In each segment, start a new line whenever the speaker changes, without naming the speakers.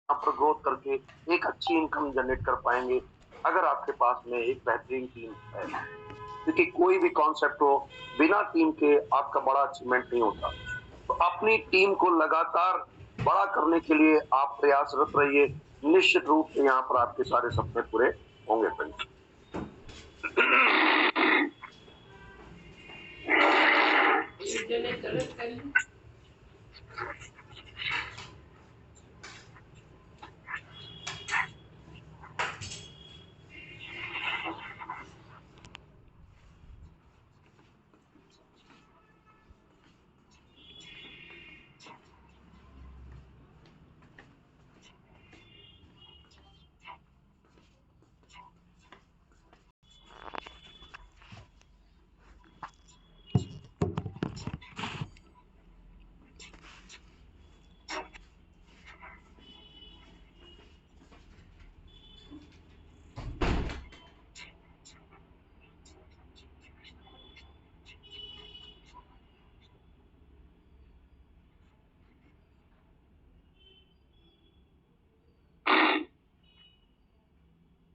यहाँ पर ग्रोथ करके एक अच्छी इनकम जनरेट कर पाएंगे अगर आपके पास में एक बेहतरीन टीम है। क्योंकि कोई भी कॉन्सेप्ट हो, बिना टीम के आपका बड़ा अचीवमेंट नहीं होता। तो अपनी टीम को लगातार बड़ा करने के लिए आप प्रयासरत रहिए। निश्चित रूप से यहाँ पर आपके सारे सपने पूरे होंगे फ्रेंड्स।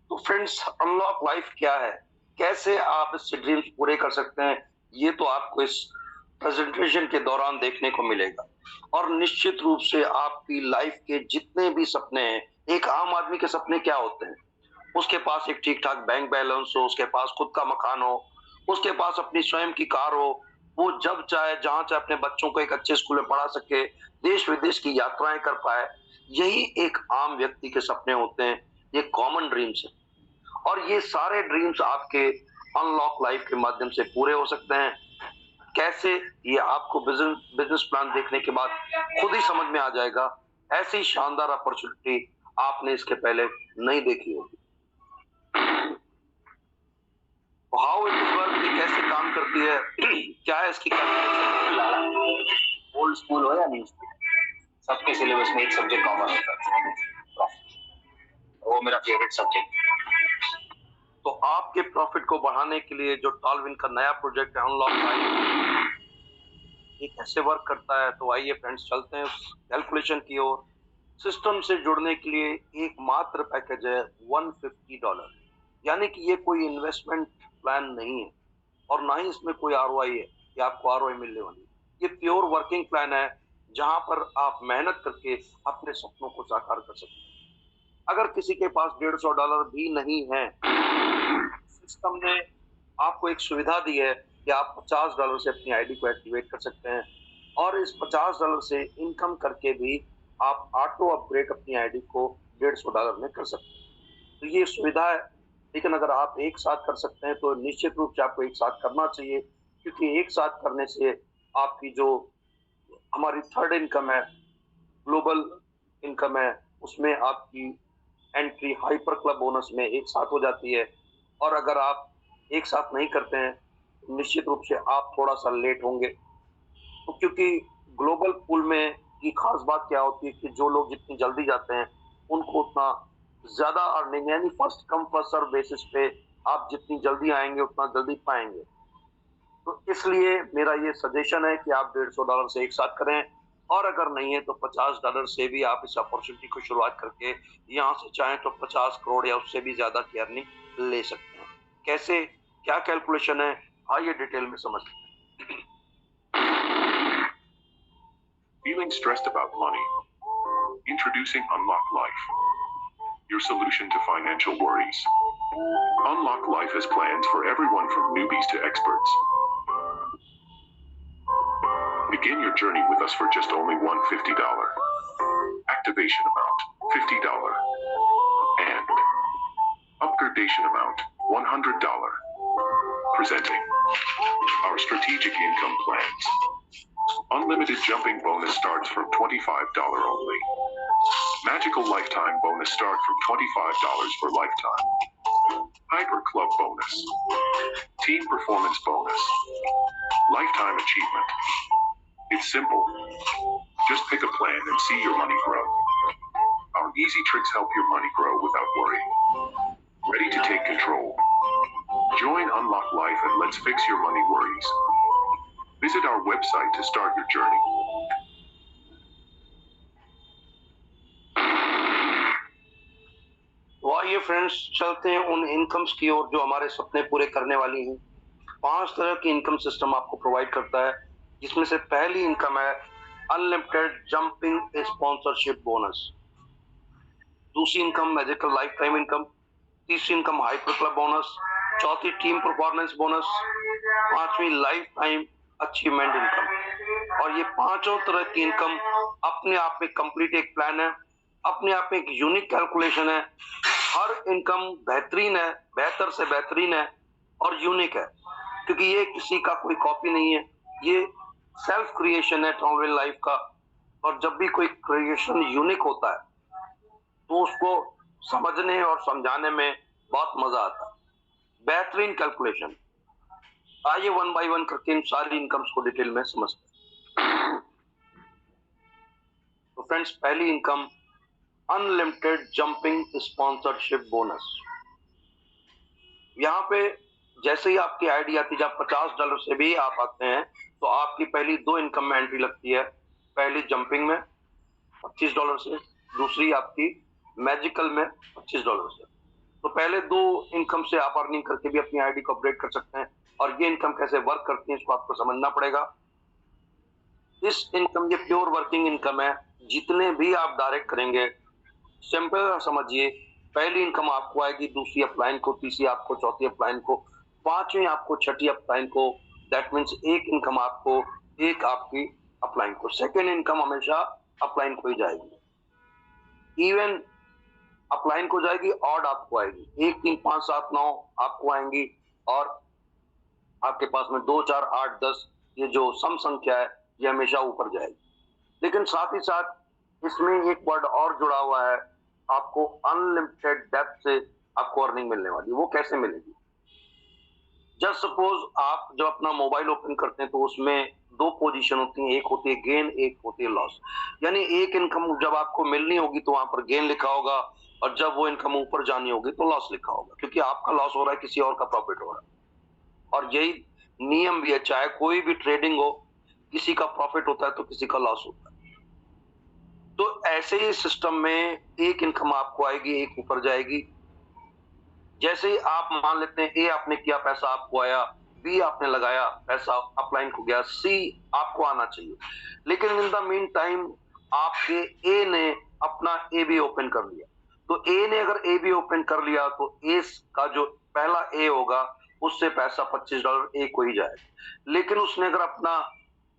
तो फ्रेंड्स, अनलॉक लाइफ क्या है, कैसे आप इस ड्रीम्स पूरे कर सकते हैं, ये तो आपको इस प्रेजेंटेशन के दौरान देखने को मिलेगा। और निश्चित रूप से आपकी लाइफ के जितने भी सपने हैं, एक आम आदमी के सपने क्या होते हैं? उसके पास एक ठीक ठाक बैंक बैलेंस हो, उसके पास खुद का मकान हो, उसके पास अपनी स्वयं की कार हो, वो जब चाहे जहां चाहे अपने बच्चों को एक अच्छे स्कूल में पढ़ा सके, देश विदेश की यात्राएं कर पाए। यही एक आम व्यक्ति के सपने होते हैं, ये कॉमन ड्रीम्स है। और ये सारे ड्रीम्स आपके अनलॉक लाइफ के माध्यम से पूरे हो सकते हैं। कैसे, ये आपको बिजनेस प्लान देखने के बाद खुद ही समझ में आ जाएगा। ऐसी शानदार अपॉर्चुनिटी आपने इसके पहले नहीं देखी होगी। हाउ इट इज वर्क, ये कैसे काम करती है, क्या है इसकी कैलकुलेशन।
ओल्ड स्कूल हो या न्यू स्कूल, सबके सिलेबस में एक सब्जेक्ट कॉमन होता है, वो मेरा फेवरेट सब्जेक्ट।
तो आपके प्रॉफिट को बढ़ाने के लिए जो टॉलविन का नया प्रोजेक्ट है अनलॉक लाइफ, ये कैसे वर्क करता है, तो आइए फ्रेंड्स चलते हैं उस कैलकुलेशन की ओर। सिस्टम से जुड़ने के लिए एकमात्र पैकेज है $150, यानी कि ये कोई इन्वेस्टमेंट प्लान नहीं है और ना ही इसमें कोई आरओआई है कि आपको आरओआई मिलने वाली है। ये प्योर वर्किंग प्लान है जहां पर आप मेहनत करके अपने सपनों को साकार कर सकते हैं। अगर किसी के पास $150 भी नहीं है, सिस्टम ने आपको एक सुविधा दी है कि आप $50 से अपनी आईडी को एक्टिवेट कर सकते हैं और इस $50 से इनकम करके भी आप ऑटो अपग्रेड अपनी आईडी को $150 में कर सकते हैं। तो ये सुविधा है, लेकिन अगर आप एक साथ कर सकते हैं तो निश्चित रूप से आपको एक साथ करना चाहिए, क्योंकि एक साथ करने से आपकी जो हमारी थर्ड इनकम है, ग्लोबल इनकम है, उसमें आपकी एंट्री हाइपर क्लब बोनस में एक साथ हो जाती है। और अगर आप एक साथ नहीं करते हैं तो निश्चित रूप से आप थोड़ा सा लेट होंगे। तो क्योंकि ग्लोबल पूल में की खास बात क्या होती है कि जो लोग जितनी जल्दी जाते हैं उनको उतना ज्यादा अर्निंग, यानी first come first serve basis पे आप जितनी जल्दी आएंगे उतना जल्दी पाएंगे। तो इसलिए मेरा ये सजेशन है कि आप $150 से एक साथ करें, और अगर नहीं है तो $50 से भी आप इस अपॉर्चुनिटी को शुरुआत करके यहाँ से चाहें तो 50 करोड़ या उससे भी ज्यादा की अर्निंग ले सकते हैं। कैसे, क्या कैलकुलेशन है, आइए डिटेल में समझते हैं।
Feeling stressed about money? Introducing Unlock Life, your solution to financial worries. Unlock Life has plans for everyone from newbies to experts. Begin your journey with us for just only $150. Activation amount $50 and upgradation amount $100. Presenting our strategic income plans. Unlimited jumping bonus starts from $25 only. Magical lifetime bonus start from $25 for lifetime. Hyper club bonus. Team performance bonus. Lifetime achievement. It's simple. Just pick a plan and see your money grow. Our easy tricks help your money grow without worry. Ready to take control? Join Unlock Life and let's fix your money worries. Visit our website to start your journey.
Friends, चलते हैं उन incomes की ओर जो हमारे सपने पूरे करने वाली हैं। 5 तरह की इनकम सिस्टम आपको प्रोवाइड करता है, जिसमें से पहली इनकम है अनलिमिटेड जंपिंग स्पॉन्सरशिप बोनस। दूसरी income magical life time income. तीसरी इनकम हाइपर क्लब बोनस। चौथी टीम परफॉर्मेंस बोनस। पांचवी लाइफ टाइम अचीवमेंट इनकम। और ये पांचों तरह की इनकम अपने आप में कंप्लीट एक प्लान है, अपने आप में एक यूनिक कैलकुलेशन है। हर इनकम बेहतरीन है, बेहतर से बेहतरीन है और यूनिक है, क्योंकि ये किसी का कोई कॉपी नहीं है, ये सेल्फ क्रिएशन है टॉलविन लाइफ का। और जब भी कोई क्रिएशन यूनिक होता है तो उसको समझने और समझाने में बहुत मजा आता है। बेहतरीन कैलकुलेशन। आइए वन बाय वन करके इन सारी इनकम्स को डिटेल में समझते हैं। तो फ्रेंड्स, पहली income unlimited jumping sponsorship bonus. यहाँ पे जैसे ही आपकी आईडी आती है, जब $50 से भी आप आते हैं तो आपकी पहली 2 इनकम में एंट्री लगती है। पहली जंपिंग में $25 से, दूसरी आपकी मैजिकल में $25 से। तो पहले 2 इनकम से आप अर्निंग करके भी अपनी आईडी को अपडेट कर सकते हैं। और ये इनकम कैसे वर्क करती है इसको आपको समझना पड़ेगा। इस इनकम, ये प्योर वर्किंग इनकम है। जितने भी आप डायरेक्ट करेंगे, सिंपल समझिए, पहली इनकम आपको आएगी, दूसरी अपलाइन को, तीसरी आपको, चौथी अपलाइन को, पांचवी आपको, छठी अपलाइन को। दैट मीन्स एक इनकम आपको, एक आपकी अपलाइन को। सेकेंड इनकम हमेशा अपलाइन को ही जाएगी। इवन अपलाइन को जाएगी, ऑड आपको आएगी, 1 3 5 7 9 आपको आएंगी। और आपके पास में 2 4 8 10 ये जो सम संख्या है ये हमेशा ऊपर जाएगी। लेकिन साथ ही साथ इसमें एक वर्ड और जुड़ा हुआ है, आपको अनलिमिटेड डेप्थ से आपको अर्निंग मिलने वाली है। वो कैसे मिलेगी? जस्ट सपोज आप जब अपना मोबाइल ओपन करते हैं तो उसमें 2 पोजीशन होती हैं, एक होती है गेन, एक होती है लॉस। यानी एक इनकम जब आपको मिलनी होगी तो वहां पर गेन लिखा होगा, और जब वो इनकम ऊपर जानी होगी तो लॉस लिखा होगा, क्योंकि आपका लॉस हो रहा है, किसी और का प्रॉफिट हो रहा है। और यही नियम भी है, चाहे कोई भी ट्रेडिंग हो, किसी का प्रॉफिट होता है तो किसी का लॉस होता है। तो ऐसे ही सिस्टम में एक इनकम आपको आएगी, एक ऊपर जाएगी। जैसे ही आप मान लेते हैं, ए आपने किया, पैसा आपको आया, बी आपने लगाया, पैसा अपलाइन को गया, सी आपको आना चाहिए। लेकिन इन द मीन टाइम आपके ए ने अपना ए बी ओपन कर लिया। तो ए ने अगर ए बी ओपन कर लिया तो ए का जो पहला ए होगा उससे पैसा $25 ए को ही जाएगा। लेकिन उसने अगर अपना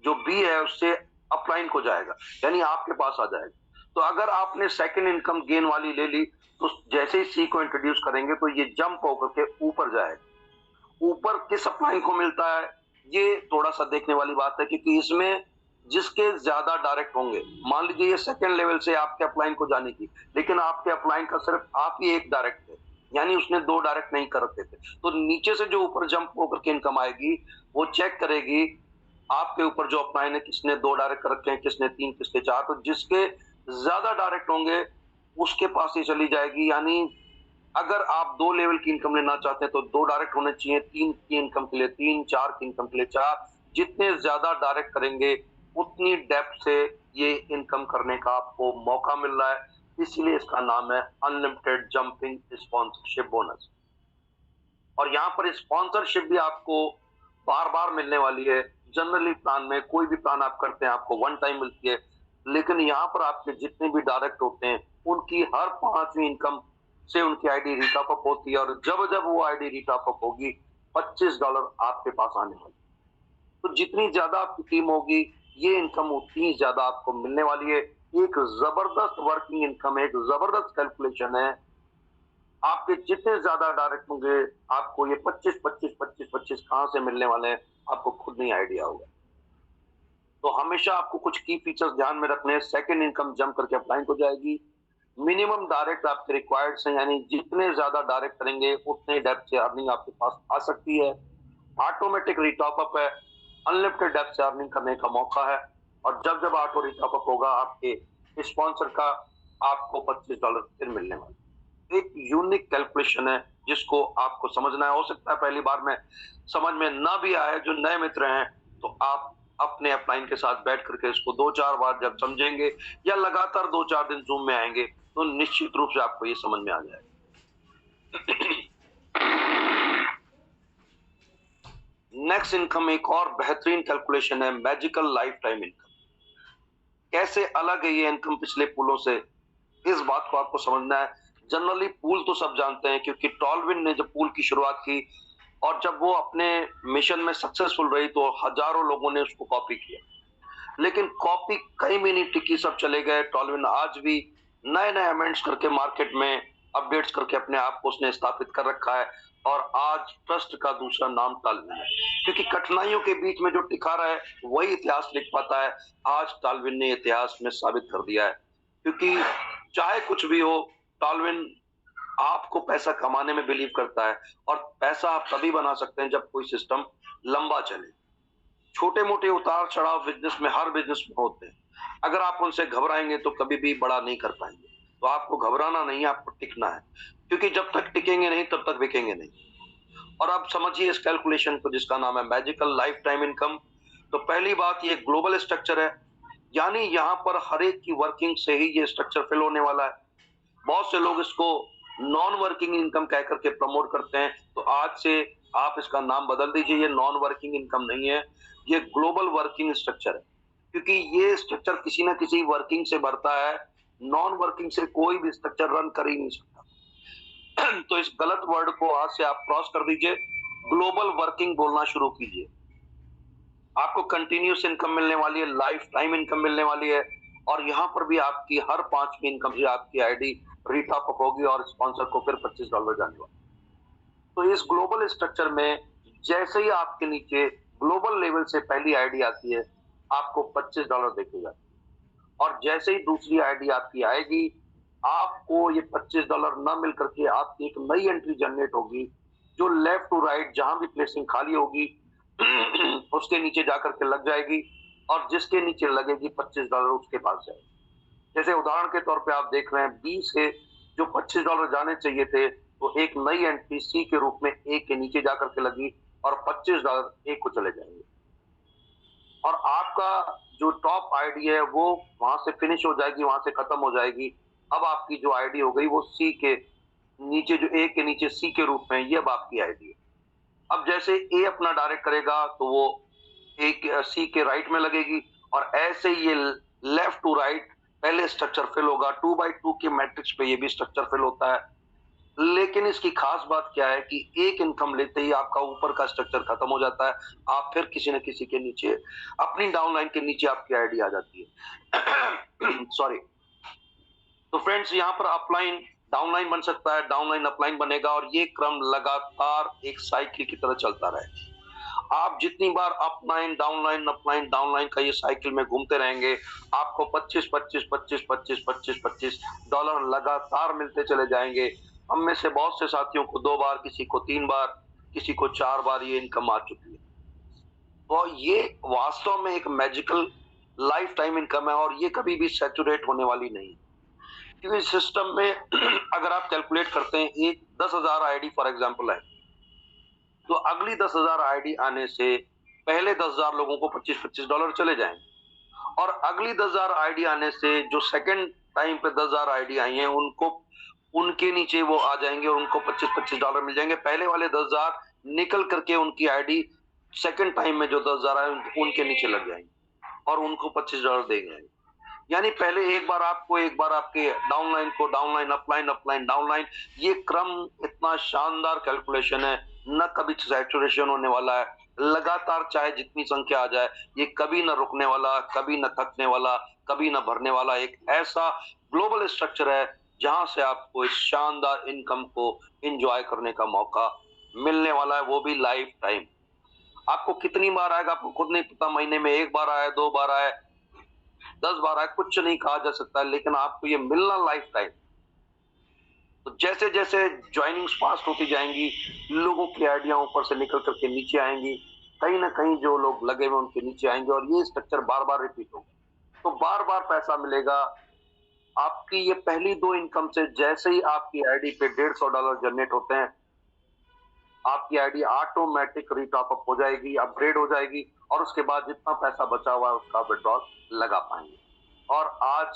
जो बी है उससे अपलाइन को जाएगा, यानी आपके पास आ जाएगा। तो अगर आपने सेकंड इनकम गेन वाली ले ली तो जैसे ही सी को इंट्रोड्यूस करेंगे तो ये जंप होकर के ऊपर जाएगा। ऊपर किस अपलाइन को मिलता है ये थोड़ा सा देखने वाली बात है, क्योंकि इसमें जिसके ज्यादा डायरेक्ट होंगे, मान लीजिए ये सेकंड लेवल से आपके अपलाइन को जाने की, लेकिन आपके अपलाइन का सिर्फ आप ही एक डायरेक्ट थे, यानी उसने 2 डायरेक्ट नहीं कर रखे थे। तो नीचे से जो ऊपर जंप होकर के इनकम आएगी वो चेक करेगी आपके ऊपर जो अपलाइन है, किसने 2 डायरेक्ट कर रखे हैं, किसने 3, किसने 4। तो जिसके ज्यादा डायरेक्ट होंगे उसके पास ही चली जाएगी। यानी अगर आप 2 लेवल की इनकम लेना चाहते हैं तो 2 डायरेक्ट होने चाहिए, 3 की इनकम के लिए 3, 4 की इनकम के लिए 4। जितने ज्यादा डायरेक्ट करेंगे उतनी डेप्थ से ये इनकम करने का आपको मौका मिल रहा है, इसीलिए इसका नाम है अनलिमिटेड जंपिंग स्पॉन्सरशिप बोनस। और यहाँ पर स्पॉन्सरशिप भी आपको बार बार मिलने वाली है। जनरली प्लान में कोई भी प्लान आप करते हैं आपको 1 टाइम मिलती है, लेकिन यहाँ पर आपके जितने भी डायरेक्ट होते हैं उनकी हर 5वीं इनकम से उनकी आईडी रीटॉप अप होती है। और जब जब वो आईडी रीटॉप अप होगी $25 आपके पास आने वाली। तो जितनी ज्यादा आपकी टीम होगी ये इनकम उतनी ज्यादा आपको मिलने वाली है। एक जबरदस्त वर्किंग इनकम है, एक जबरदस्त कैलकुलेशन है। आपके जितने ज्यादा डायरेक्ट होंगे आपको ये 25 कहां से मिलने वाले हैं आपको खुद नहीं आइडिया होगा। तो हमेशा आपको कुछ की फीचर्स ध्यान में रखने हैं। सेकंड इनकम जंप करके अपलाइन हो जाएगी। मिनिमम डायरेक्ट आपके रिक्वायर्ड हैं, यानी जितने ज्यादा डायरेक्ट करेंगे उतने डेप्थ से अर्निंग आपके पास आ सकती है। ऑटोमेटिक रिटॉप अप है, अनलिमिटेड डेप्थ से अर्निंग करने का मौका है। और जब जब ऑटो रिटॉप अप होगा आपके स्पॉन्सर का आपको $25 फिर मिलने वाले। एक यूनिक कैलकुलेशन है जिसको आपको समझना है। हो सकता है पहली बार में समझ में ना भी आए, जो नए मित्र हैं तो आप अपने अपलाइन के साथ बैठ करके इसको 2-4 बार जब समझेंगे या लगातार 2-4 दिन जूम में आएंगे तो निश्चित रूप से आपको ये समझ में आ जाएगा। नेक्स्ट इनकम एक और बेहतरीन कैलकुलेशन है, मैजिकल लाइफ टाइम इनकम। कैसे अलग है ये इनकम पिछले पूलों से, इस बात को आपको समझना है। जनरली पूल तो सब जानते हैं, क्योंकि टॉलविन ने जब पूल की शुरुआत की और जब वो अपने मिशन में सक्सेसफुल रही तो हजारों लोगों ने उसको कॉपी किया, लेकिन कॉपी कहीं भी नहीं टिकी, सब चले गए। टॉलविन आज भी नए नए अमेंड्स करके मार्केट में अपडेट्स करके अपने आप को उसने स्थापित कर रखा है, और आज ट्रस्ट का दूसरा नाम टॉलविन है, क्योंकि कठिनाइयों के बीच में जो टिका रहा है वही इतिहास लिख पाता है। आज टॉलविन ने इतिहास में साबित कर दिया है, क्योंकि चाहे कुछ भी हो, टॉलविन आपको पैसा कमाने में बिलीव करता है, और पैसा आप तभी बना सकते हैं जब कोई सिस्टम लंबा चले। छोटे मोटे उतार चढ़ाव बिजनेस में, हर बिजनेस में होते हैं, अगर आप उनसे घबराएंगे तो कभी भी बड़ा नहीं कर पाएंगे। तो आपको घबराना नहीं है, आपको टिकना है, क्योंकि जब तक टिकेंगे नहीं तब तक बिकेंगे नहीं। और अब समझिए इस कैलकुलेशन को जिसका नाम है मैजिकल लाइफ टाइम इनकम। तो पहली बात, ये ग्लोबल स्ट्रक्चर है, यानी यहाँ पर हर एक की वर्किंग से ही ये स्ट्रक्चर फिल होने वाला है। बहुत से लोग इसको नॉन वर्किंग इनकम कह करके प्रमोट करते हैं, तो आज से आप इसका नाम बदल दीजिए, ये नॉन वर्किंग इनकम नहीं है, ये ग्लोबल वर्किंग स्ट्रक्चर है, क्योंकि ये स्ट्रक्चर किसी ना किसी वर्किंग से बढ़ता है। नॉन वर्किंग से कोई भी स्ट्रक्चर रन कर ही नहीं सकता। तो इस गलत वर्ड को आज से आप क्रॉस कर दीजिए, ग्लोबल वर्किंग बोलना शुरू कीजिए। आपको कंटिन्यूस इनकम मिलने वाली है, लाइफ टाइम इनकम मिलने वाली है, और यहाँ पर भी आपकी हर 5वीं इनकम से आपकी आईडी रीटॉप अप होगी और स्पॉन्सर को फिर $25 जाने वाला। तो इस ग्लोबल स्ट्रक्चर में जैसे ही आपके नीचे ग्लोबल लेवल से पहली आईडी आती है, आपको $25 देखेगा, और जैसे ही दूसरी आईडी आपकी आएगी, आपको ये $25 न मिल करके आपकी एक नई एंट्री जनरेट होगी, जो लेफ्ट टू राइट जहां भी प्लेसिंग खाली होगी उसके नीचे जाकर के लग जाएगी, और जिसके नीचे लगेगी $25 उसके पास जाएगी। जैसे उदाहरण के तौर पे आप देख रहे हैं, बी से जो $25 जाने चाहिए थे, तो एक नई एंट्री सी के रूप में ए के नीचे जाकर के लगी, और $25 ए को चले जाएंगे, और आपका जो टॉप आईडी है वो वहां से फिनिश हो जाएगी, वहां से खत्म हो जाएगी। अब आपकी जो आईडी हो गई वो सी के नीचे, जो ए के नीचे सी के रूप में, ये अब आपकी आईडी है। अब जैसे ए अपना डायरेक्ट करेगा तो वो ए सी के राइट में लगेगी, और ऐसे ही ये लेफ्ट टू राइट पहले स्ट्रक्चर फिल होगा। 2x2 के मैट्रिक्स पे ये भी स्ट्रक्चर फिल होता है, लेकिन इसकी खास बात क्या है कि एक इनकम लेते ही आपका ऊपर का स्ट्रक्चर खत्म हो जाता है, आप फिर किसी न किसी के नीचे, अपनी डाउनलाइन के नीचे आपकी आईडी आ जाती है। सॉरी। तो फ्रेंड्स, यहाँ पर अपलाइन डाउनलाइन बन सकता है, डाउनलाइन अपलाइन बनेगा, और ये क्रम लगातार एक साइकिल की तरह चलता रहे। आप जितनी बार अपलाइन डाउनलाइन अपलाइन डाउनलाइन का ये साइकिल में घूमते रहेंगे, आपको 25 25 25 25 25 25 डॉलर लगातार मिलते चले जाएंगे। हम में से बहुत से साथियों को 2 बार, किसी को 3 बार, किसी को 4 बार ये इनकम आ चुकी है। तो ये वास्तव में एक मैजिकल लाइफ टाइम इनकम है, और ये कभी भी सैचुरेट होने वाली नहीं, क्योंकि सिस्टम में अगर आप कैलकुलेट करते हैं, एक 10,000 आईडी फॉर एग्जांपल है, तो अगली 10,000 आईडी आने से पहले 10,000 लोगों को $25 चले जाएंगे, और अगली 10,000 आईडी आने से जो सेकंड टाइम पे 10,000 आईडी आई हैं, उनको उनके नीचे वो आ जाएंगे और उनको $25 मिल जाएंगे। पहले वाले 10,000 निकल करके उनकी आईडी सेकंड टाइम में जो 10,000 आए उनके नीचे लग जाएंगे, और उनको $25 देंगे। यानी पहले एक बार आपको, एक बार आपके डाउनलाइन को, डाउनलाइन अपलाइन अपलाइन डाउनलाइन, ये क्रम इतना शानदार कैलकुलेशन है, न कभी सैचुरेशन होने वाला है, लगातार चाहे जितनी संख्या आ जाए, ये कभी न रुकने वाला, कभी न थकने वाला, कभी न भरने वाला, एक ऐसा ग्लोबल स्ट्रक्चर है जहां से आपको इस शानदार इनकम को एंजॉय करने का मौका मिलने वाला है, वो भी लाइफ टाइम। आपको कितनी बार आएगा आपको खुद नहीं पता, महीने में 1 बार आए, 2 बार आए, 10 बार आए, कुछ नहीं कहा जा सकता, लेकिन आपको ये मिलना लाइफ टाइम। तो जैसे जैसे ज्वाइनिंग्स फास्ट होती जाएंगी, लोगों की आइडिया ऊपर से निकल करके नीचे आएंगी, कहीं ना कहीं जो लोग लगे हुए उनके नीचे आएंगे, और ये स्ट्रक्चर बार बार रिपीट होगा, तो बार बार पैसा मिलेगा। आपकी ये पहली 2 इनकम से जैसे ही आपकी आईडी पे $150 जनरेट होते हैं, आपकी आईडी ऑटोमेटिक रीटॉप अप हो जाएगी, अपग्रेड हो जाएगी, और उसके बाद जितना पैसा बचा हुआ है उसका विड्रॉल लगा पाएंगे। और आज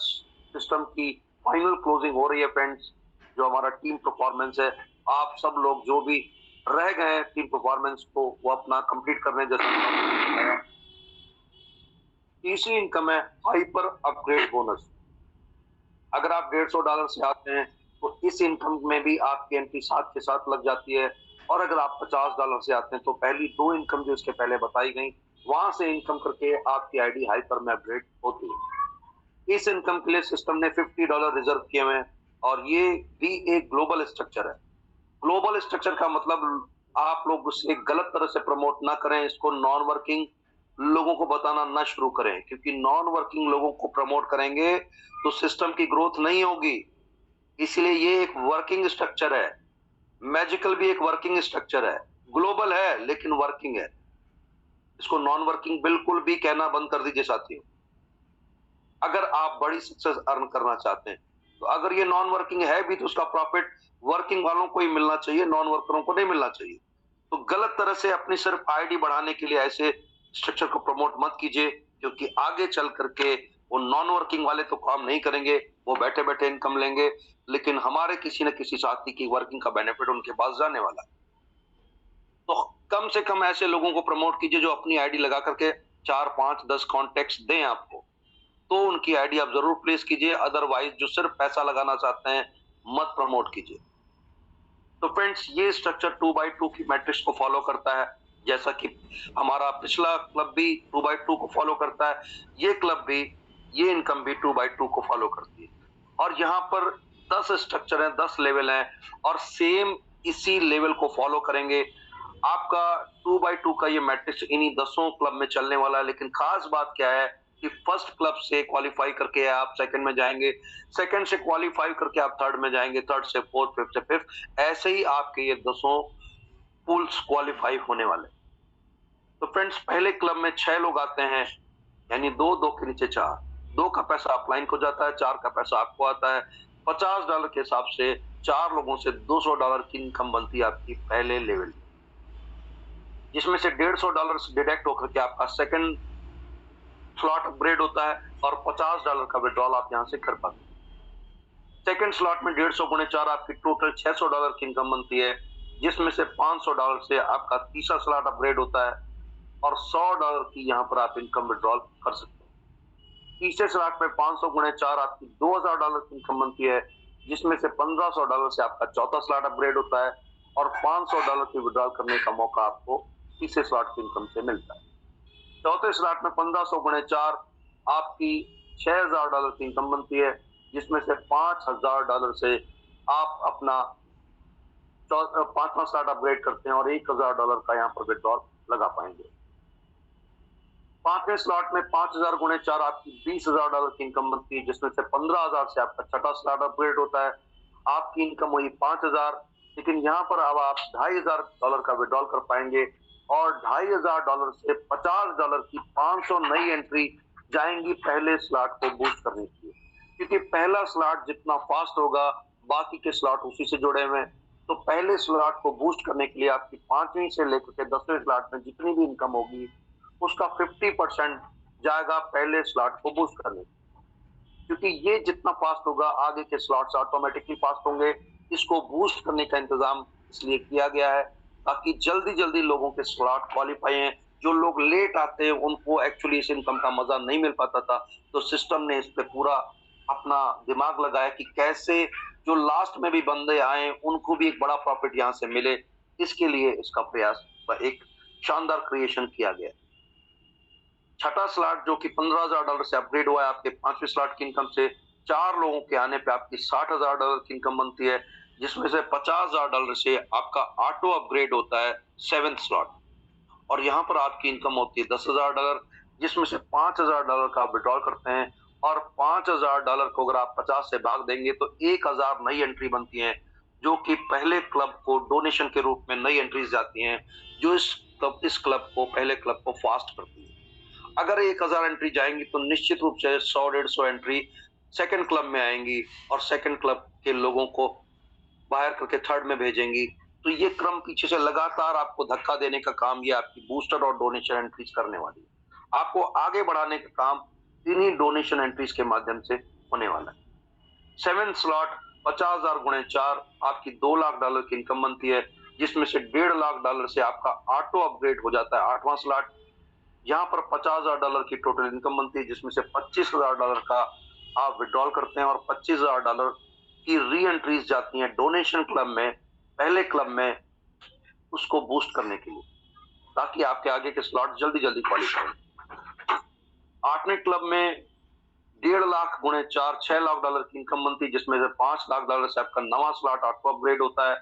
सिस्टम की फाइनल क्लोजिंग हो रही है फ्रेंड्स। जो हमारा टीम परफॉर्मेंस है, आप सब लोग जो भी रह गए टीम परफॉर्मेंस को वो अपना कंप्लीट करने जैसा। तीसरी इनकम है हाइपर अपग्रेड बोनस। अगर आप $150 से आते हैं तो इस इनकम में भी आपकी एंट्री साथ के साथ लग जाती है। और अगर आप $50 से आते हैं तो पहली दो इनकम जो इसके पहले बताई गई वहां से इनकम करके आपकी आईडी हाइपर में अपग्रेड होती है। इस इनकम के लिए सिस्टम ने $50 रिजर्व किए हुए हैं और ये भी एक ग्लोबल स्ट्रक्चर है। ग्लोबल स्ट्रक्चर का मतलब आप लोग उसे गलत तरह से प्रमोट ना करें, इसको नॉन वर्किंग लोगों को बताना ना शुरू करें, क्योंकि नॉन वर्किंग लोगों को प्रमोट करेंगे तो सिस्टम की ग्रोथ नहीं होगी। इसलिए ये एक वर्किंग स्ट्रक्चर है। मैजिकल भी एक वर्किंग स्ट्रक्चर है, ग्लोबल है लेकिन वर्किंग है। इसको नॉन वर्किंग बिल्कुल भी कहना बंद कर दीजिए साथियों। अगर आप बड़ी सक्सेस अर्न करना चाहते हैं तो अगर ये नॉन वर्किंग है भी तो उसका प्रॉफिट वर्किंग वालों को ही मिलना चाहिए, नॉन वर्करों को नहीं मिलना चाहिए। तो गलत तरह से अपनी सिर्फ आईडी बढ़ाने के लिए ऐसे स्ट्रक्चर को प्रमोट मत कीजिए, क्योंकि आगे चल करके वो नॉन वर्किंग वाले तो काम नहीं करेंगे, वो बैठे बैठे इनकम लेंगे, लेकिन हमारे किसी न किसी साथी की वर्किंग का बेनिफिट उनके पास जाने वाला है। तो कम से कम ऐसे लोगों को प्रमोट कीजिए जो अपनी आईडी लगा करके 4, 5, 10 कॉन्टेक्ट दें आपको, तो उनकी आईडी आप जरूर प्लेस कीजिए। अदरवाइज जो सिर्फ पैसा लगाना चाहते हैं मत प्रमोट कीजिए। तो फ्रेंड्स, ये स्ट्रक्चर 2x2 की मैट्रिक्स को फॉलो करता है, जैसा कि हमारा पिछला क्लब भी 2x2 को फॉलो करता है, ये क्लब भी, ये इनकम भी 2x2 को फॉलो करती है। और यहाँ पर 10 स्ट्रक्चर हैं, 10 लेवल हैं और सेम इसी लेवल को फॉलो करेंगे। आपका 2x2 का ये मैट्रिक्स इन्हीं 10 क्लब में चलने वाला है। लेकिन खास बात क्या है कि फर्स्ट क्लब से क्वालिफाई करके आप सेकंड में जाएंगे, सेकंड से क्वालिफाई करके आप थर्ड में जाएंगे, थर्ड से फोर्थ, फिफ्थ से फिफ्थ, ऐसे ही आपके ये 10 पूल्स क्वालिफाई होने वाले। तो फ्रेंड्स, पहले क्लब में 6 लोग आते हैं, यानी 2 के नीचे 4, 2 का पैसा अपलाइन को जाता है, 4 का पैसा आपको आता है। $50 के हिसाब से 4 लोगों से $200 की इनकम बनती है आपकी पहले लेवल, जिसमें से $150 डिडक्ट होकर के आपका सेकंड स्लॉट अपग्रेड होता है और $50 का विड्रॉल आप यहां से कर पाते हैं। सेकंड स्लॉट में 150 गुणे 4 आपकी टोटल $600 की इनकम बनती है, जिसमें से $500 से आपका तीसरा स्लॉट अपग्रेड होता है और $100 की यहां पर आप इनकम विड्रॉल कर सकते हैं। तीसरे स्लॉट में 500 गुणे 4 आपकी $2000 की इनकम बनती है, जिसमें से $1500 से आपका चौथा स्लॉट अपग्रेड होता है और $500 की विड्रॉल करने का मौका आपको तीसरे स्लॉट की इनकम से मिलता है। चौथे स्लॉट में 1500 गुणे 4 आपकी $6000 की इनकम बनती है, जिसमें से $5000 से आप अपना 5वां स्लॉट अपग्रेड करते हैं और $1000 का यहाँ पर विड्रॉल लगा पाएंगे। पांचवें स्लॉट में 5000 गुणे 4 आपकी $20000 की इनकम बनती है, जिसमें से 15000 से आपका छठा स्लॉट अपग्रेड होता है, आपकी इनकम हुई 5000। लेकिन यहाँ पर अब आप $2500 का विड्रॉल कर पाएंगे और $2500 से $50 की 500 नई एंट्री जाएंगी पहले स्लॉट को बूस्ट करने के लिए, क्योंकि पहला स्लॉट जितना फास्ट होगा बाकी के स्लॉट उसी से जुड़े हुए हैं। तो पहले स्लॉट को बूस्ट करने के लिए आपकी 5वीं से लेकर के 10वें स्लॉट में जितनी भी इनकम होगी उसका 50% जाएगा पहले स्लॉट को बूस्ट करने, क्योंकि ये जितना फास्ट होगा आगे के स्लॉट्स ऑटोमेटिकली फास्ट होंगे। इसको बूस्ट करने का इंतजाम इसलिए किया गया है ताकि जल्दी जल्दी लोगों के स्लॉट क्वालिफाई हैं। जो लोग लेट आते हैं उनको एक्चुअली इस इनकम का मजा नहीं मिल पाता था, तो सिस्टम ने इस पे पूरा अपना दिमाग लगाया कि कैसे जो लास्ट में भी बंदे आए उनको भी एक बड़ा प्रॉफिट यहाँ से मिले। इसके लिए इसका प्रयास एक शानदार क्रिएशन किया गया। छठा स्लॉट जो कि $15000 से अपग्रेड हुआ है आपके 5वें स्लॉट की इनकम से, 4 लोगों के आने पे आपकी $60000 की इनकम बनती है, जिसमें से $50000 से आपका ऑटो अपग्रेड होता है 7th स्लॉट और यहाँ पर आपकी इनकम होती है $10000, जिसमें से $5000 का विड्रॉल करते हैं और $5000 को अगर आप 50 से भाग देंगे तो 1000 नई एंट्री बनती है, जो कि पहले क्लब को डोनेशन के रूप में नई एंट्रीज जाती हैं, जो इस क्लब को पहले क्लब को फास्ट करती है। अगर 1000 एंट्री जाएंगी तो निश्चित रूप से 100-150 एंट्री सेकंड क्लब में आएंगी और सेकंड क्लब के लोगों को बाहर करके थर्ड में भेजेंगी। तो ये क्रम पीछे से लगातार आपको धक्का देने का काम ये आपकी बूस्टर और डोनेशन एंट्रीज करने वाली है। आपको आगे बढ़ाने का काम इन्हीं डोनेशन एंट्रीज के माध्यम से होने वाला है। 7th स्लॉट 50,000 गुणे 4 आपकी $2 लाख की इनकम बनती है, जिसमें से $1.5 लाख से आपका ऑटो अपग्रेड हो जाता है 8वां स्लॉट। यहाँ पर $50,000 की टोटल इनकम बनती है, जिसमें से $25,000 का आप विड्रॉल करते हैं और $25,000 की री एंट्रीज जाती हैं डोनेशन क्लब में, पहले क्लब में, उसको बूस्ट करने के लिए, ताकि आपके आगे के स्लॉट जल्दी जल्दी क्वालिफाई हो। 8वें क्लब में 1.5 लाख गुणे 4 $6 लाख की इनकम बनती है, जिसमें से $5 लाख से आपका नवा स्लॉट ऑटो अपग्रेड होता है।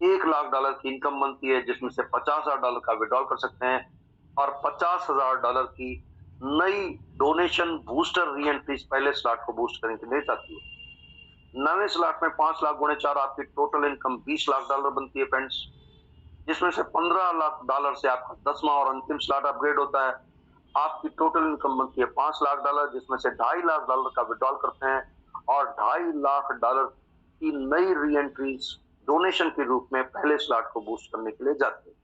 $1 लाख की इनकम बनती है, जिसमें से $50,000 का विड्रॉल कर सकते हैं और $50,000 की नई डोनेशन बूस्टर री एंट्रीज पहले स्लॉट को बूस्ट करने के लिए जाती है। 9वें स्लॉट में 5 लाख गुणे 4 आपकी टोटल इनकम $20 लाख बनती है फ्रेंड्स, जिसमें से $15 लाख से आपका 10वां और अंतिम स्लॉट अपग्रेड होता है। आपकी टोटल इनकम बनती है $5 लाख, जिसमें से $2.5 लाख का विड्रॉल करते हैं और $2.5 लाख की नई री एंट्रीज डोनेशन के रूप में पहले स्लॉट को बूस्ट करने के लिए जाते हैं।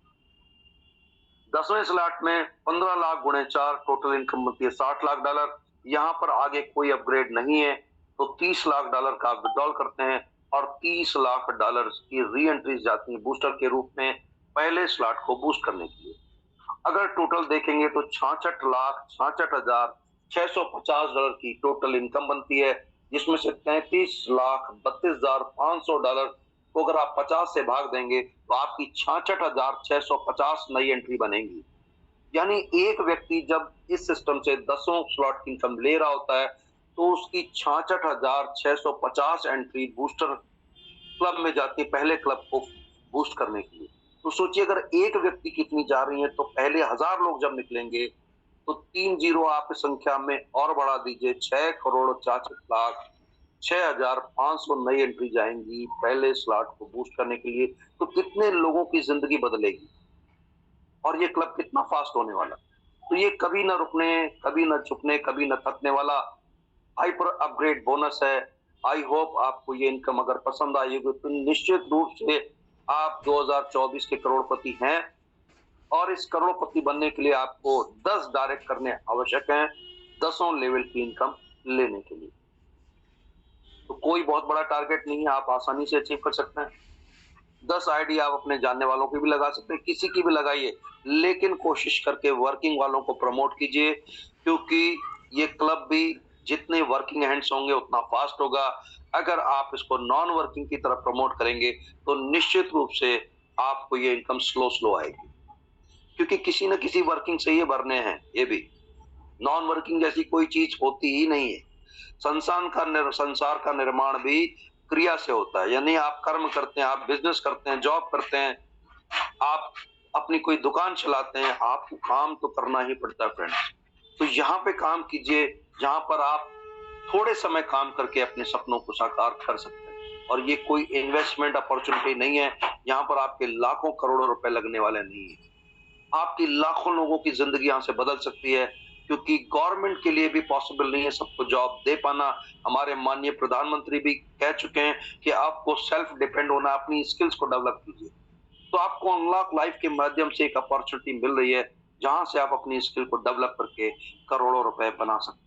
10वें स्लॉट में 15 लाख गुणे 4 टोटल इनकम बनती है $60 लाख। यहाँ पर आगे कोई अपग्रेड नहीं है, तो $30 लाख का विड्रॉल करते हैं और $30 लाख की री एंट्रीज जाती है बूस्टर के रूप में पहले स्लॉट को बूस्ट करने के लिए। अगर टोटल देखेंगे तो $66,66,650 की टोटल इनकम बनती है, जिसमें से $33,32,500 को अगर आप 50 से भाग देंगे तो आपकी 66,650 नई एंट्री बनेगी। यानी एक व्यक्ति जब इस सिस्टम से 10 स्लॉट की इनकम ले रहा होता है तो उसकी 66,650 एंट्री बूस्टर क्लब में जाती है, पहले क्लब को बूस्ट करने के लिए। तो सोचिए अगर एक व्यक्ति कितनी जा रही है, तो पहले 1000 लोग जब निकलेंगे तो 3 जीरो आप इस संख्या में और बढ़ा दीजिए, 6,64,06,500 नई एंट्री जाएंगी पहले स्लॉट को बूस्ट करने के लिए। तो कितने लोगों की जिंदगी बदलेगी और ये क्लब कितना फास्ट होने वाला। तो ये कभी ना रुकने, कभी ना झुकने, कभी ना थकने वाला हाइपर अपग्रेड बोनस है। आई होप आपको ये इनकम अगर पसंद आई होगी तो निश्चित रूप से आप 2024 के करोड़पति हैं और इस करोड़पति बनने के लिए आपको 10 डायरेक्ट करने आवश्यक हैं 10 लेवल की इनकम लेने के लिए। तो कोई बहुत बड़ा टारगेट नहीं है, आप आसानी से अचीव कर सकते हैं। 10 आईडी आप अपने जानने वालों की भी लगा सकते हैं, किसी की भी लगाइए, लेकिन कोशिश करके वर्किंग वालों को प्रमोट कीजिए, क्योंकि ये क्लब भी जितने वर्किंग हैंड्स होंगे उतना फास्ट होगा। अगर आप इसको नॉन वर्किंग की तरफ प्रमोट करेंगे तो निश्चित रूप से आपको ये इनकम स्लो आएगी, क्योंकि किसी न किसी वर्किंग से ये भरने हैं। ये भी नॉन वर्किंग जैसी कोई चीज होती ही नहीं है। संसार का निर्माण भी क्रिया से होता है, यानी आप कर्म करते हैं, आप बिजनेस करते हैं, जॉब करते हैं, आप अपनी कोई दुकान चलाते हैं, आपको काम तो करना ही पड़ता है फ्रेंड्स। तो यहाँ पे काम कीजिए जहां पर आप थोड़े समय काम करके अपने सपनों को साकार कर सकते हैं। और ये कोई इन्वेस्टमेंट अपॉर्चुनिटी नहीं है, यहाँ पर आपके लाखों करोड़ों रुपए लगने वाले नहीं है। आपकी लाखों लोगों की जिंदगी यहाँ से बदल सकती है, क्योंकि गवर्नमेंट के लिए भी पॉसिबल नहीं है सबको जॉब दे पाना। हमारे माननीय प्रधानमंत्री भी कह चुके हैं कि आपको सेल्फ डिपेंड होना, अपनी स्किल्स को डेवलप कीजिए। तो आपको अनलॉक लाइफ के माध्यम से एक अपॉर्चुनिटी मिल रही है जहां से आप अपनी स्किल को डेवलप करके करोड़ों रुपए बना सकते हैं।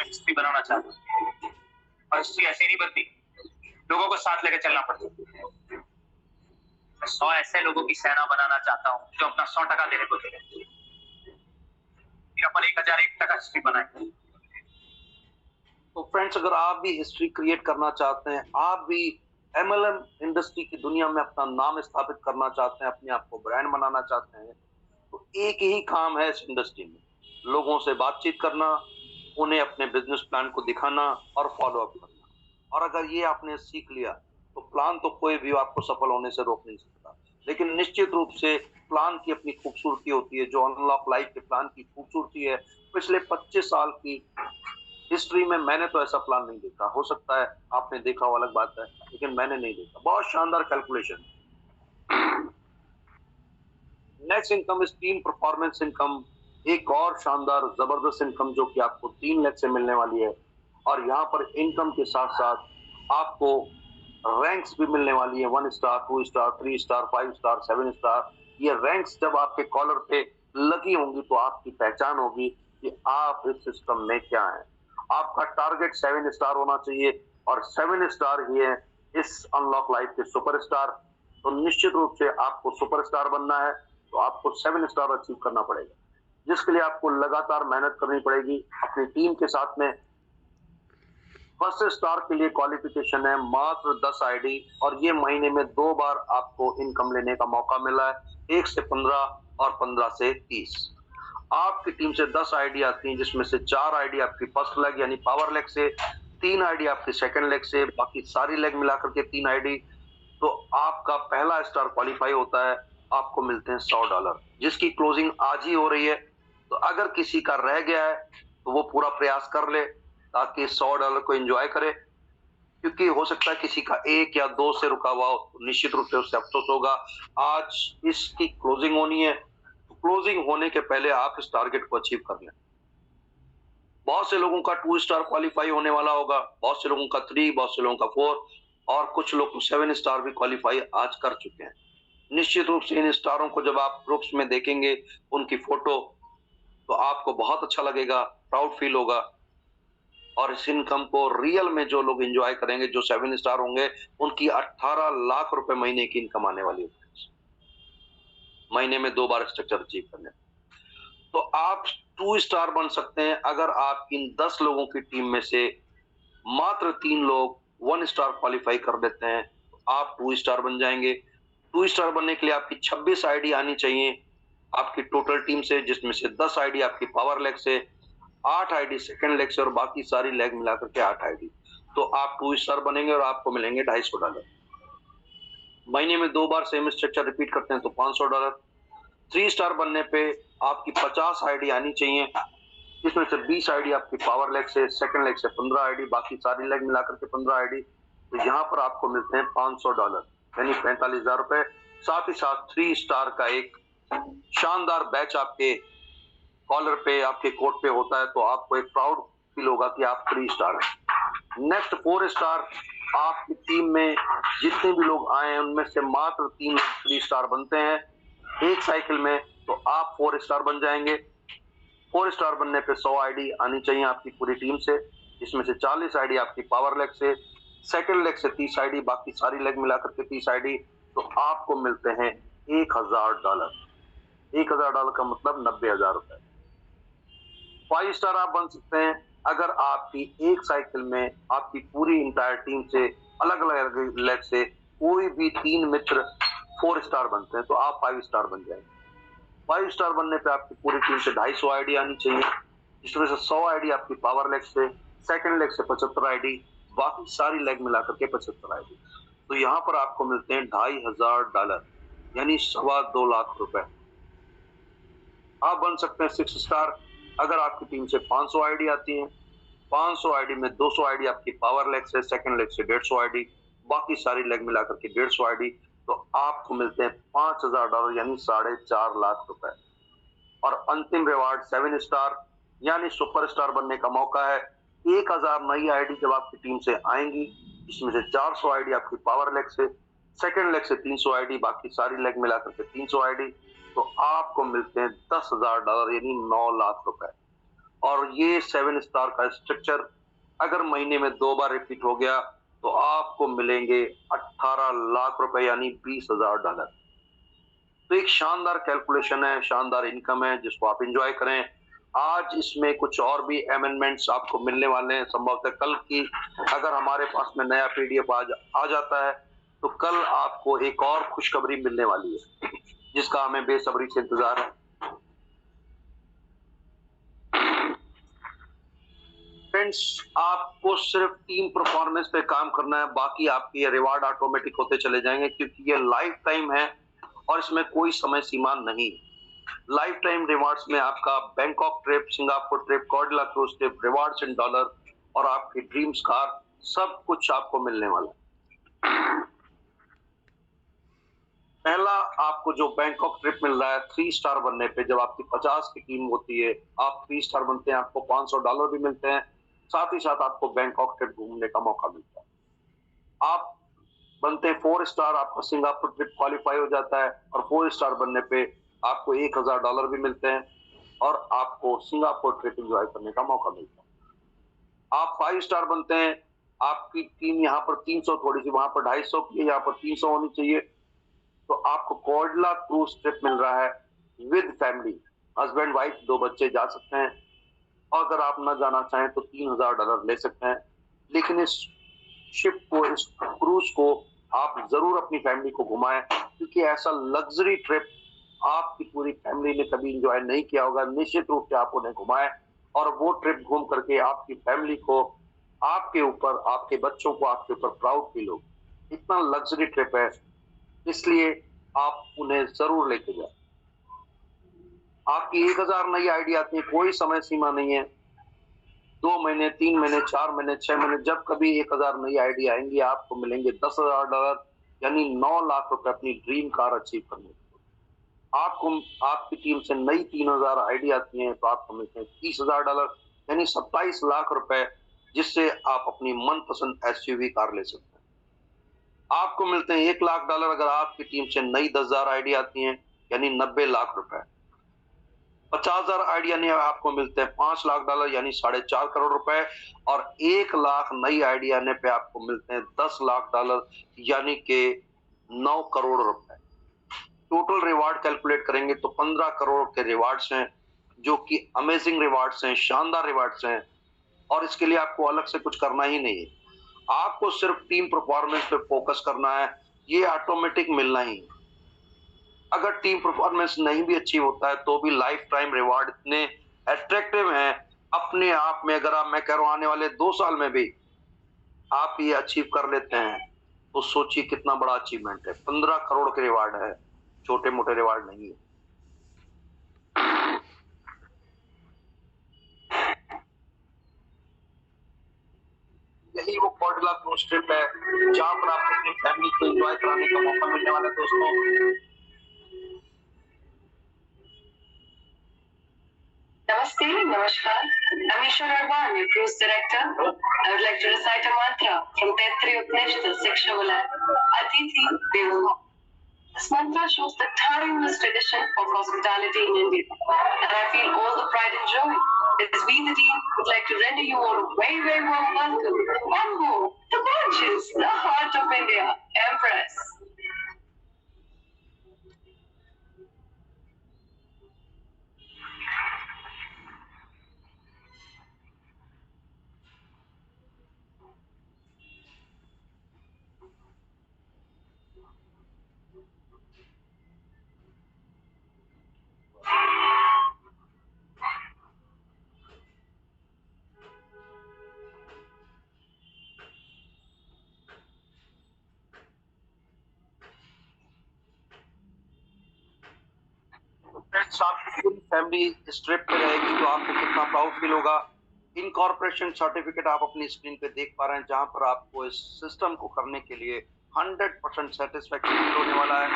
हिस्ट्री बनाना चाहता हूँ और हिस्ट्री ऐसे नहीं बनती, लोगों को साथ लेकर चलना पड़ता है। मैं 100 ऐसे लोगों की सेना बनाना चाहता हूँ जो अपना 100% देने को दे, फिर अपन 1001% हिस्ट्री बनाए।
तो फ्रेंड्स, अगर आप भी हिस्ट्री क्रिएट करना चाहते हैं, आप भी MLM इंडस्ट्री की दुनिया में अपना नाम स्थापित करना चाहते हैं, अपने आप को ब्रांड बनाना चाहते हैं, तो एक ही काम है इस इंडस्ट्री में, लोगों से बातचीत करना, उन्हें अपने बिजनेस प्लान को दिखाना और फॉलो अप करना। और अगर ये आपने सीख लिया तो प्लान तो कोई भी आपको सफल होने से रोक नहीं सकता। लेकिन निश्चित रूप से प्लान की अपनी खूबसूरती होती है, जो अनलॉक लाइफ के प्लान की खूबसूरती है। पिछले 25 साल की हिस्ट्री में मैंने तो ऐसा प्लान नहीं देखा, हो सकता है आपने देखा हो, अलग बात है, लेकिन मैंने नहीं देखा। बहुत शानदार calculation. Next income is team performance income, एक और शानदार जबरदस्त इनकम जो कि आपको 3 लाख से मिलने वाली है। और यहाँ पर इनकम के साथ साथ आपको रैंक्स भी मिलने वाली है, 1 star, 2 star, 3 star, 5 star, 7 star, ये रैंक्स जब आपके कॉलर पे लगी होंगी तो आपकी पहचान होगी कि आप इस सिस्टम में क्या है। आपका टारगेट 7 स्टार होना चाहिए और 7 स्टार ही है इस अनलॉक लाइफ के सुपरस्टार। तो निश्चित रूप से आपको सुपरस्टार बनना है तो आपको 7 स्टार अचीव करना पड़ेगा, जिसके लिए आपको लगातार मेहनत करनी पड़ेगी अपनी टीम के साथ में। फर्स्ट स्टार के लिए क्वालिफिकेशन है मात्र 10 आईडी और ये महीने में 2 बार आपको इनकम लेने का मौका मिला है, 1 से 15 और 15 से 30। आपकी टीम से 10 आईडी आती हैं, जिसमें से 4 आईडी आपकी फर्स्ट लेग यानी पावर लेग से, 3 आईडी आपकी सेकंड लेग से, बाकी सारी लेग मिलाकर के 3 आईडी। तो आपका पहला स्टार क्वालिफाई होता है, आपको मिलते हैं $100, जिसकी क्लोजिंग आज ही हो रही है। तो अगर किसी का रह गया है तो वो पूरा प्रयास कर ले ताकि $100 को एंजॉय करे, क्योंकि हो सकता है किसी का 1 या 2 से रुका हुआ हो, तो निश्चित रूप से उससे अफसोस होगा। आज इसकी क्लोजिंग होनी है, तो क्लोजिंग होने के पहले आप इस टारगेट को अचीव कर लें। बहुत से लोगों का 2 स्टार क्वालिफाई होने वाला होगा, बहुत से लोगों का 3, बहुत से लोगों का 4 और कुछ लोग 7 स्टार भी क्वालिफाई आज कर चुके हैं। निश्चित रूप से इन स्टारों को जब आप ग्रुप्स में देखेंगे उनकी फोटो, तो आपको बहुत अच्छा लगेगा, प्राउड फील होगा। और इस इनकम को रियल में जो लोग एंजॉय करेंगे, जो 7 स्टार होंगे, उनकी 18 लाख रुपए महीने की इनकम आने वाली है, महीने में 2 बार स्ट्रक्चर अचीव करने। तो आप 2 स्टार बन सकते हैं अगर आप इन 10 लोगों की टीम में से मात्र 3 लोग 1 स्टार क्वालिफाई कर देते हैं, तो आप 2 स्टार बन जाएंगे। 2 स्टार बनने के लिए आपकी 26 आईडी आनी चाहिए आपकी टोटल टीम से, जिसमें से 10 आईडी आपकी पावर लेग से, 8 आईडी सेकंड लेग से और बाकी सारी लेग मिलाकर के 8 आईडी। तो आप 2 स्टार बनेंगे और आपको मिलेंगे $250। महीने में 2 बार सेम स्ट्रक्चर रिपीट करते हैं तो $500। 3 स्टार बनने पे आपकी 50 आईडी आनी चाहिए, जिसमें से 20 आईडी आपकी पावर लेग से, सेकंड लेग से 15 आईडी, बाकी सारी लेग मिलाकर के 15 आईडी। तो यहाँ पर आपको मिलते हैं $500 यानी $45,000। साथ ही साथ 3 स्टार का एक शानदार बैच आपके कॉलर पे, आपके कोट पे होता है, तो आपको एक प्राउड फील होगा कि आप 3 स्टार हैं। नेक्स्ट 4 स्टार, आपकी टीम में जितने भी लोग आए हैं उनमें से मात्र 3 लोग 3 स्टार बनते हैं एक साइकिल में, तो आप 4 स्टार बन जाएंगे। 4 स्टार बनने पे 100 आईडी आनी चाहिए आपकी पूरी टीम से, जिसमें से 40 आईडी आपकी पावर लेग से, सेकंड लेग से 30 आईडी, बाकी सारी लेग मिलाकर के 30 आईडी। तो आपको मिलते हैं $1,000। $1,000 का मतलब $90,000। 5 स्टार आप बन सकते हैं अगर आपकी एक साइकिल में आपकी पूरी इंटायर टीम से अलग अलग लेग से कोई भी 3 मित्र 4 स्टार बनते हैं, तो आप 5 स्टार बन जाएंगे। 5 स्टार बनने पे आपकी पूरी टीम से 250 आईडी आनी चाहिए, जिसमें से 100 आईडी आपकी पावर लेग से, सेकंड लेग से 75 आईडी, बाकी सारी लेग मिलाकर के 75 आईडी। तो यहाँ पर आपको मिलते हैं $2,500 यानी $2.25 लाख रुपए। आप बन सकते हैं 6 स्टार अगर आपकी टीम से 500 आईडी आती है। 500 आईडी में 200 आईडी आपकी पावर लेग से, सेकंड लेग से 150 आईडी, बाकी सारी लेग मिलाकर के 150 आईडी। तो आपको मिलते हैं $5,000 यानी $4.5 लाख रुपए। और अंतिम रिवार्ड 7 स्टार यानी सुपर स्टार बनने का मौका है। 1000 नई आईडी जब आपकी टीम से आएंगी, इसमें से 400 आईडी आपकी पावर लेग से, सेकंड लेग से 300 आईडी, बाकी सारी लेग मिलाकर के 300 आईडी। तो आपको मिलते हैं $10,000 यानी 9 लाख रुपए। और ये 7 स्टार का स्ट्रक्चर अगर महीने में 2 बार रिपीट हो गया तो आपको मिलेंगे 18 लाख रुपए यानी $20,000। तो एक शानदार कैलकुलेशन है, शानदार इनकम है, जिसको आप एंजॉय करें। आज इसमें कुछ और भी अमेंडमेंट्स आपको मिलने वाले हैं, संभवतः कल की अगर हमारे पास में नया पीडीएफ आ जाता है तो कल आपको एक और खुशखबरी मिलने वाली है, जिसका हमें बेसब्री से इंतजार है। फ्रेंड्स, आपको सिर्फ टीम परफॉर्मेंस पे काम करना है, बाकी आपके ये रिवार्ड ऑटोमेटिक होते चले जाएंगे, क्योंकि ये लाइफ टाइम है और इसमें कोई समय सीमा नहीं। लाइफ टाइम रिवार्ड्स में आपका Bangkok trip, Singapore trip, Cordelia cruise trip, rewards in dollar और आपकी ड्रीम्स कार, सब कुछ आपको मिलने वाला है। पहला आपको जो बैंकॉक ट्रिप मिल रहा है 3 स्टार बनने पे, जब आपकी 50 की टीम होती है, आप 3 स्टार बनते हैं, आपको $500 भी मिलते हैं, साथ ही साथ आपको बैंकॉक ट्रिप घूमने का मौका मिलता है। आप बनते 4 स्टार आपका सिंगापुर ट्रिप क्वालिफाई हो जाता है और 4 स्टार बनने पे आपको $1000 भी मिलते हैं और आपको सिंगापुर ट्रिप एंजॉय करने का मौका मिलता है। आप 5 स्टार बनते हैं, आपकी टीम यहाँ पर 300 थोड़ी सी वहां पर 250 की है, यहाँ पर 300 होनी चाहिए, तो आपको कोर्डला क्रूज ट्रिप मिल रहा है विद फैमिली, हस्बैंड वाइफ 2 बच्चे जा सकते हैं और अगर आप ना जाना चाहें तो $3000 ले सकते हैं। लेकिन इस शिप को, इस क्रूज को आप जरूर अपनी फैमिली को घुमाएं, क्योंकि ऐसा लग्जरी ट्रिप आपकी पूरी फैमिली ने कभी एंजॉय नहीं किया होगा। निश्चित रूप से आप उन्हें घुमाएं और वो ट्रिप घूम करके आपकी फैमिली को, आपके ऊपर, आपके बच्चों को आपके ऊपर प्राउड फील हो। इतना लग्जरी ट्रिप है, इसलिए आप उन्हें जरूर लेके जाए। आपकी 1000 नई आइडिया आती है, कोई समय सीमा नहीं है। 2 महीने, 3 महीने, 4 महीने, 6 महीने, जब कभी 1000 नई आइडिया आएंगी आपको मिलेंगे $10,000, यानी 9 लाख रुपए अपनी ड्रीम कार अचीव करने के। आपको आपकी टीम से नई 3000 आइडिया आती हैं तो आपको मिलते हैं $30,000, यानी 27 लाख रुपए, जिससे आप अपनी मनपसंद एसयूवी कार ले सकते हैं। आपको मिलते हैं $1 लाख अगर आपकी टीम से नई 10,000 आइडिया आती हैं, यानी 90 लाख रुपए। 50,000 आइडिया ने आपको मिलते हैं $5 लाख, यानी 4.5 करोड़ रुपए, और 1 लाख नई आइडिया ने पे आपको मिलते हैं $10 लाख, यानी के 9 करोड़ रुपए। टोटल रिवार्ड कैलकुलेट करेंगे तो 15 करोड़ के रिवार्ड्स हैं, जो कि अमेजिंग रिवार्ड्स हैं, शानदार रिवार्ड्स हैं, और इसके लिए आपको अलग से कुछ करना ही नहीं है। आपको सिर्फ टीम परफॉर्मेंस पे फोकस करना है, ये ऑटोमेटिक मिलना ही है। अगर टीम परफॉर्मेंस नहीं भी अच्छी होता है तो भी लाइफ टाइम रिवार्ड इतने अट्रैक्टिव हैं अपने आप में। अगर आप, मैं कह रहा हूं, आने वाले 2 साल में भी आप ये अचीव कर लेते हैं तो सोचिए कितना बड़ा अचीवमेंट है। 15 करोड़ के रिवार्ड है, छोटे मोटे रिवार्ड नहीं है। यही वो कोर्डला क्रूज ट्रिप है जहां पर आपको अपनी फैमिली को एंजॉय कराने का मौका मिलने वाला है दोस्तों।
Namaste, Namaskar. I'm Isha Arban, your cruise director. I would like to recite a mantra from Taittiriya Upanishad, 6th Shloka. Atithi Devo Bhava. This mantra shows the timeless tradition of hospitality in India, and I feel all the pride and joy as we, the team, would like to render you all a very, very warm welcome on board the gorgeous, the heart of India, Empress.
Friends, आपकी पूरी family इस trip पे रहेगी तो आपको कितना proud feel होगा। Incorporation certificate आप अपनी स्क्रीन पे देख पा रहे हैं, जहां पर आपको इस सिस्टम को करने के लिए 100% सेटिस्फैक्शन फील होने वाला है।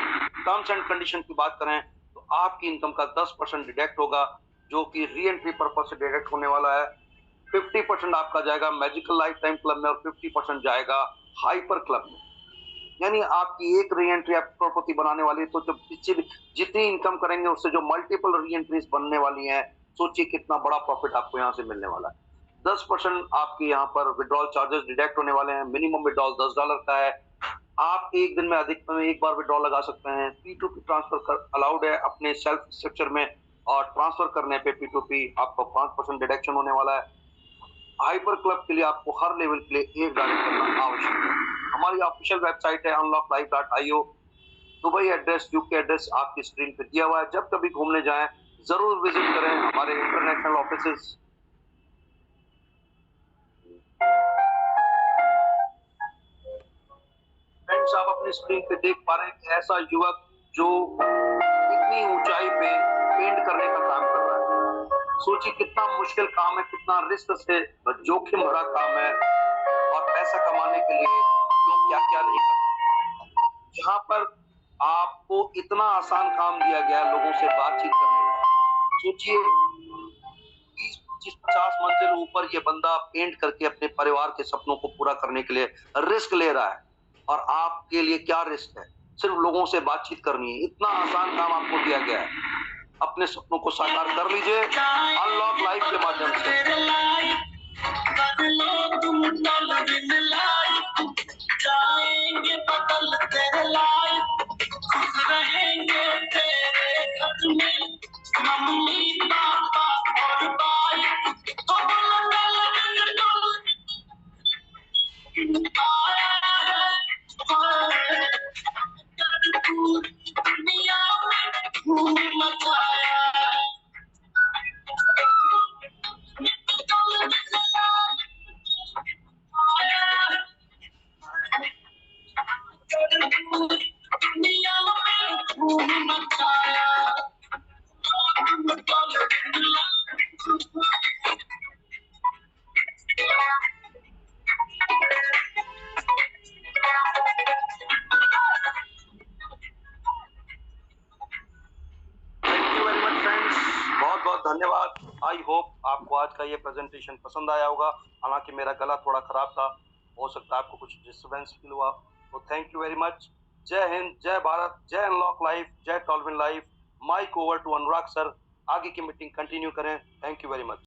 टर्म्स एंड कंडीशन की बात करें तो आपकी इनकम का 10% डिडक्ट होगा, जो कि री एंट्री पर्पज से डिडक्ट होने वाला है। 50% आपका जाएगा मैजिकल लाइफ टाइम क्लब में और 50% जाएगा हाइपर क्लब में। यानी आपकी एक री एंट्री आप करोड़पति बनाने वाली है, तो जब जितनी इनकम करेंगे उससे जो मल्टीपल री एंट्रीज बनने वाली हैं, सोचिए कितना बड़ा प्रॉफिट आपको यहाँ से मिलने वाला है। 10% आपके यहाँ पर विड्रॉल चार्जेस डिडक्ट होने वाले हैं। मिनिमम विड्रॉल $10 का है। आप एक दिन में अधिकतम एक बार विड्रॉल लगा सकते हैं। P2P ट्रांसफर अलाउड है अपने सेल्फ स्ट्रक्चर में, और ट्रांसफर करने पे P2P आपको 5% डिडक्शन होने वाला है। हाइपर क्लब के लिए आपको हर लेवल के लिए एक गाड़ी करना आवश्यक है। हमारी ऑफिशियल वेबसाइट है unlocklife.io। Dubai address, UK address आपकी स्क्रीन पे दिया हुआ है। जब कभी घूमने जाएं जरूर विजिट करें हमारे इंटरनेशनल ऑफिसेस। फ्रेंड्स, आप अपनी स्क्रीन पे देख पा रहे हैं कि ऐसा युवक जो इतनी ऊंचाई पे पेंट करने का काम कर रहा है। सोचिए कितना मुश्किल काम है, कितना रिस्क से जोखिम भरा काम है, और पैसा कमाने के लिए लोग क्या क्या नहीं करते। यहाँ पर आपको इतना आसान काम दिया गया है लोगों से बातचीत करने का। सोचिए 20-25-50 मंजिल ऊपर ये बंदा पेंट करके अपने परिवार के सपनों को पूरा करने के लिए रिस्क ले रहा है, और आपके लिए क्या रिस्क है, सिर्फ लोगों से बातचीत करनी है। इतना आसान काम आपको दिया गया है। अपने सपनों को साकार कर लीजिए अनलॉक लाइफ के माध्यम से। जाएंगे बदल तेरे लाइफ, खुश रहेंगे तेरे घर में, मम्मी पापा और भाई, तो आया है दुनिया में धूम मचाया है। बहुत बहुत धन्यवाद। आई होप आपको आज का ये प्रेजेंटेशन पसंद आया होगा। हालांकि मेरा गला थोड़ा खराब था, हो सकता है आपको कुछ डिस्टर्बेंस फील हुआ, तो थैंक यू वेरी मच। जय हिंद, जय भारत, जय अनलॉक लाइफ, जय Tollwin life. Mic over to Anurag sir, आगे की मीटिंग कंटिन्यू करें। Thank you very much.